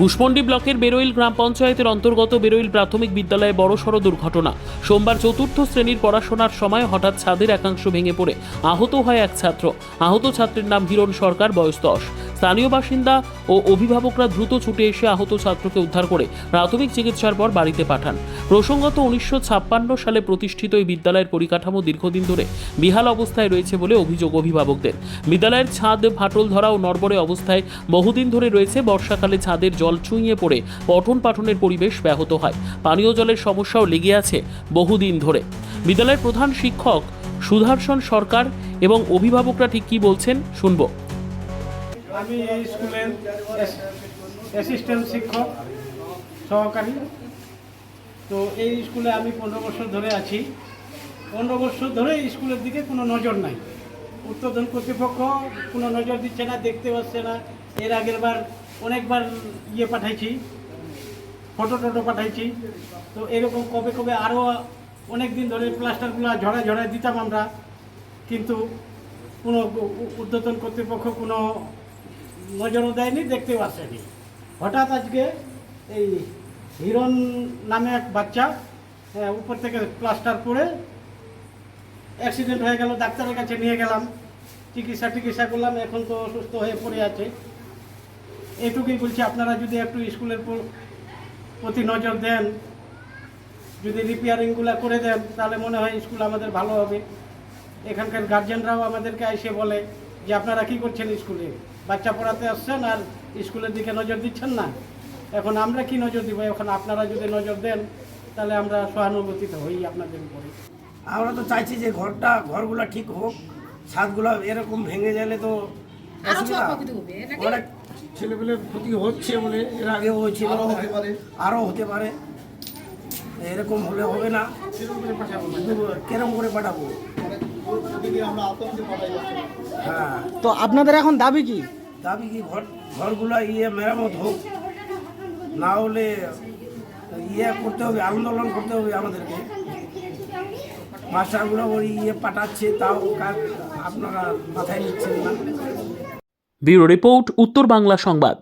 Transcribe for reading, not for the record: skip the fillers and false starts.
কুশমন্ডি ব্লকের বেরোইল গ্রাম পঞ্চায়েতের অন্তর্গত বেরোইল প্রাথমিক বিদ্যালয়ে বড়সড় দুর্ঘটনা। সোমবার চতুর্থ শ্রেণীর পড়াশোনার সময় হঠাৎ ছাদের একাংশ ভেঙে পড়ে আহত হয় এক ছাত্র। আহত ছাত্রের নাম হিরণ সরকার, বয়স 10। স্থানীয় বাসিন্দা ও অভিভাবকরা দ্রুত ছুটে এসে আহত ছাত্রকে উদ্ধার করে প্রাথমিক চিকিৎসার পর বাড়িতে পাঠান। প্রসঙ্গত 1956 সালে প্রতিষ্ঠিত এই বিদ্যালয়ের পরিকাঠামো দীর্ঘদিন ধরে বিহাল অবস্থায় রয়েছে বলে অভিযোগ অভিভাবকদের। বিদ্যালয়ের ছাদ ফাটল ধরা ও নড়বড়ে অবস্থায় বহুদিন ধরে রয়েছে। বর্ষাকালে ছাদের জল চুইয়ে পড়ে পঠন পাঠনের পরিবেশ ব্যাহত হয়। পানীয় জলের সমস্যাও লেগে আছে বহুদিন ধরে। বিদ্যালয়ের প্রধান শিক্ষক সুদর্শন সরকার এবং অভিভাবকরা ঠিক কী বলছেন শুনবো। আমি এই স্কুলের অ্যাসিস্ট্যান্ট শিক্ষক সহকারী। তো এই স্কুলে আমি 15 বছর ধরে আছি। 15 বছর ধরে স্কুলের দিকে কোনো নজর নাই। উদ্বোধন কর্তৃপক্ষ কোনো নজর দিচ্ছে না, দেখতে পাচ্ছে না। এর আগের বার অনেকবার পাঠাইছি, ফটো পাঠাইছি। তো এরকম কবে কবে আরও অনেক দিন ধরে প্লাস্টারগুলো ঝড়ায় দিতাম আমরা, কিন্তু কোনো উদ্বোধন কর্তৃপক্ষ কোনো নজরও দেয়নি, দেখতেও আসেনি। হঠাৎ আজকে এই হিরণ নামে এক বাচ্চা উপর থেকে প্লাস্টার পরে অ্যাক্সিডেন্ট হয়ে গেল। ডাক্তারের কাছে নিয়ে গেলাম, চিকিৎসা করলাম, এখন তো অসুস্থ হয়ে পড়ে আছে। এটুকুই বলছি, আপনারা যদি একটু স্কুলের প্রতি নজর দেন, যদি রিপেয়ারিংগুলো করে দেন, তাহলে মনে হয় স্কুল আমাদের ভালো হবে। এখানকার গার্জেনরাও আমাদেরকে এসে বলে যে আপনারা কী করছেন, স্কুলে বাচ্চা পড়াতে আসছেন আর স্কুলের দিকে নজর দিচ্ছেন না। এখন আমরা কি নজর দিব? এখন আপনারা যদি নজর দেন তাহলে আমরা সহানুভূতিত হই আপনাদের উপরে। আমরা তো চাইছি যে ঘরগুলো ঠিক হোক। ছাদগুলো এরকম ভেঙে গেলে তো অনেক ছেলেপেলের ক্ষতি হচ্ছে বলে এর আগেও হয়েছিল, আরও হতে পারে। এরকম হলে হবে না। কেরম করে পাঠাবো? হ্যাঁ, তো আপনাদের এখন দাবি কি? দাবি কি ঘরগুলো মেরামত হোক, না হলে করতে হবে, আন্দোলন করতে হবে আমাদেরকে। মাস্টারগুলো ওই পাঠাচ্ছে, তাও আপনারা মাথায় নিচ্ছেন না। ব্যুরো রিপোর্ট, উত্তর বাংলা সংবাদ।